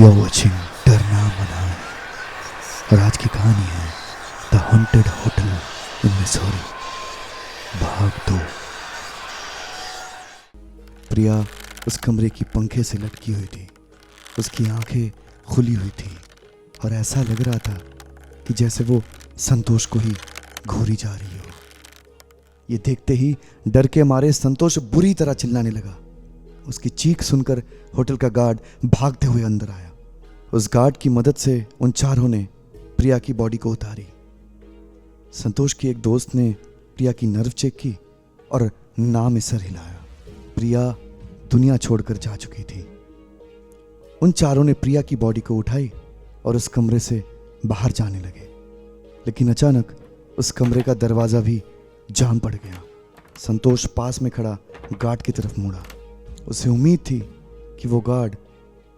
You're watching डरना मना और आज की कहानी है the haunted hotel in Missouri भाग 2। प्रिया उस कमरे की पंखे से लटकी हुई थी। उसकी आंखें खुली हुई थी और ऐसा लग रहा था कि जैसे वो संतोष को ही घूरी जा रही हो। ये देखते ही डर के मारे संतोष बुरी तरह चिल्लाने लगा। उसकी चीख सुनकर होटल का गार्ड भागते हुए अंदर आया। उस गार्ड की मदद से उन चारों ने प्रिया की बॉडी को उतारी। संतोष की एक दोस्त ने प्रिया की नर्व चेक की और नाम में सर हिलाया। प्रिया दुनिया छोड़कर जा चुकी थी। उन चारों ने प्रिया की बॉडी को उठाई और उस कमरे से बाहर जाने लगे, लेकिन अचानक उस कमरे का दरवाज़ा भी जाम पड़ गया। संतोष पास में खड़ा गार्ड की तरफ मुड़ा। उसे उम्मीद थी कि वो गार्ड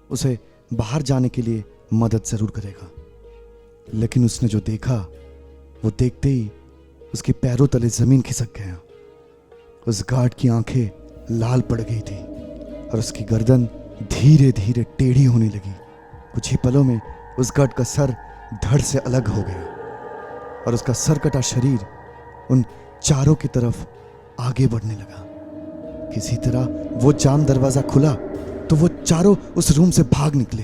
उसे बाहर जाने के लिए मदद ज़रूर करेगा, लेकिन उसने जो देखा वो देखते ही उसके पैरों तले ज़मीन खिसक गया। उस गार्ड की आंखें लाल पड़ गई थी और उसकी गर्दन धीरे धीरे टेढ़ी होने लगी। कुछ ही पलों में उस गार्ड का सर धड़ से अलग हो गया और उसका सरकटा शरीर उन चारों की तरफ आगे बढ़ने लगा। किसी तरह वो जाम दरवाजा खुला तो वो चारों उस रूम से भाग निकले।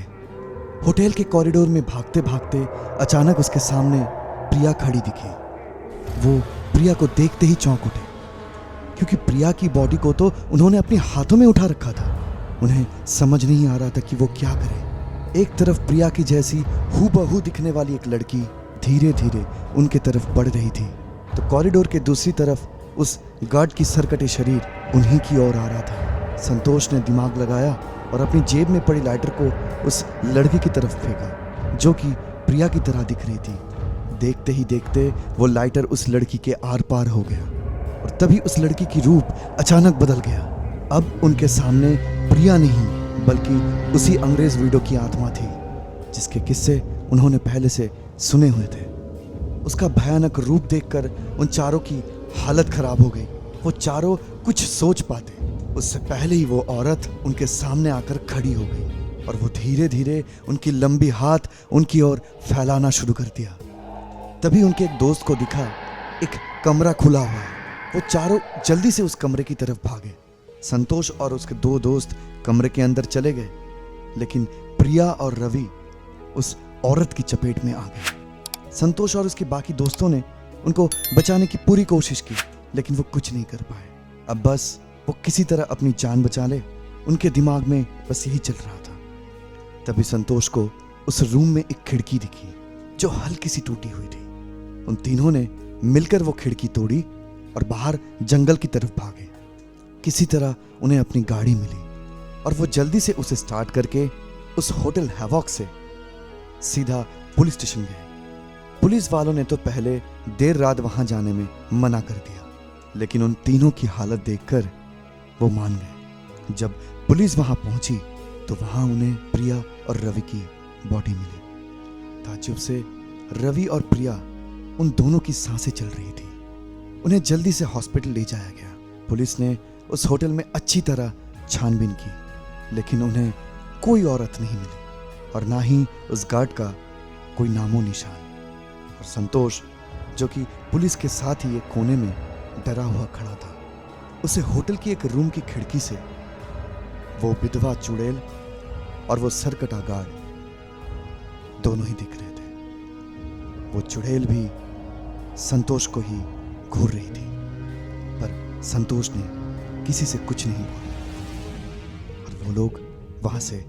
होटल के कॉरिडोर में भागते भागते अचानक उसके सामने प्रिया खड़ी दिखी। वो प्रिया को देखते ही चौंक उठे, क्योंकि प्रिया की बॉडी को तो उन्होंने अपने हाथों में उठा रखा था। उन्हें समझ नहीं आ रहा था कि वो क्या करें। एक तरफ प्रिया की जैसी हूबहू दिखने वाली एक लड़की धीरे धीरे उनके तरफ बढ़ रही थी, तो कॉरिडोर के दूसरी तरफ उस गार्ड की सरकटे शरीर उन्हीं की ओर आ रहा था। संतोष ने दिमाग लगाया और अपनी जेब में पड़ी लाइटर को उस लड़की की तरफ फेंका, जो कि प्रिया की तरह दिख रही थी। देखते ही देखते वो लाइटर उस लड़की के आर पार हो गया और तभी उस लड़की की रूप अचानक बदल गया। अब उनके सामने प्रिया नहीं बल्कि उसी अंग्रेज वीडो की आत्मा थी, जिसके किस्से उन्होंने पहले से सुने हुए थे। उसका भयानक रूप देखकर उन चारों की हालत खराब हो गई। वो चारों कुछ सोच पाते उससे पहले ही वो औरत उनके सामने आकर खड़ी हो गई और वो धीरे धीरे उनकी लंबी हाथ उनकी ओर फैलाना शुरू कर दिया। तभी उनके एक दोस्त को दिखा एक कमरा खुला हुआ है। वो चारों जल्दी से उस कमरे की तरफ भागे। संतोष और उसके दो दोस्त कमरे के अंदर चले गए, लेकिन प्रिया और रवि उस औरत की चपेट में आ गए। संतोष और उसके बाकी दोस्तों ने उनको बचाने की पूरी कोशिश की, लेकिन वो कुछ नहीं कर पाए। अब बस वो किसी तरह अपनी जान बचा ले, उनके दिमाग में बस यही चल रहा था। तभी संतोष को उस रूम में एक खिड़की दिखी जो हल्की सी टूटी हुई थी। उन तीनों ने मिलकर वो खिड़की तोड़ी और बाहर जंगल की तरफ भागे। किसी तरह उन्हें अपनी गाड़ी मिली और वो जल्दी से उसे स्टार्ट करके उस होटल हैवॉक से सीधा पुलिस स्टेशन गए। पुलिस वालों ने तो पहले देर रात वहां जाने में मना कर दिया, लेकिन उन तीनों की हालत देखकर वो मान गए। जब पुलिस वहां पहुंची तो वहां उन्हें प्रिया और रवि की बॉडी मिली। ताज्जुब से रवि और प्रिया उन दोनों की सांसें चल रही थी। उन्हें जल्दी से हॉस्पिटल ले जाया गया। पुलिस ने उस होटल में अच्छी तरह छानबीन की, लेकिन उन्हें कोई औरत नहीं मिली और ना ही उस गार्ड का कोई नामो निशान। और संतोष, जो कि पुलिस के साथ ही एक कोने में डरा हुआ खड़ा था, उसे होटल की एक रूम की खिड़की से वो विधवा चुड़ैल और वो सरकटा गार्ड दोनों ही दिख रहे थे। वो चुड़ैल भी संतोष को ही घूर रही थी, पर संतोष ने किसी से कुछ नहीं बोला और वो लोग वहां से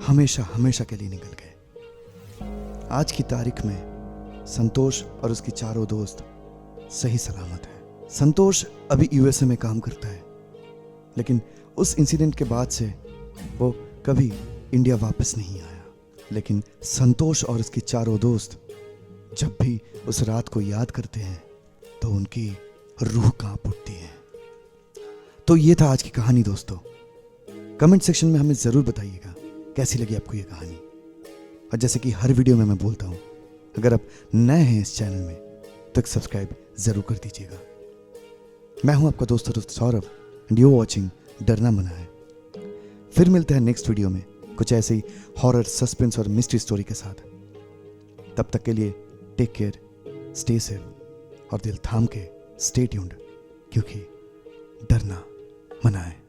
हमेशा हमेशा के लिए निकल गए। आज की तारीख में संतोष और उसकी चारों दोस्त सही सलामत हैं। संतोष अभी यूएसए में काम करता है, लेकिन उस इंसिडेंट के बाद से वो कभी इंडिया वापस नहीं आया। लेकिन संतोष और उसकी चारों दोस्त जब भी उस रात को याद करते हैं तो उनकी रूह कांप उठती है। तो ये था आज की कहानी दोस्तों। कमेंट सेक्शन में हमें ज़रूर बताइएगा कैसी लगी आपको ये कहानी। और जैसे कि हर वीडियो में मैं बोलता हूँ, अगर आप नए हैं इस चैनल में तो एक सब्सक्राइब ज़रूर कर दीजिएगा। मैं हूं आपका दोस्त सौरभ एंड यू वाचिंग डरना मना है। फिर मिलते हैं नेक्स्ट वीडियो में कुछ ऐसे ही हॉरर, सस्पेंस और मिस्ट्री स्टोरी के साथ। तब तक के लिए टेक केयर, स्टे सेफ और दिल थाम के स्टे ट्यून्ड, क्योंकि डरना मना है।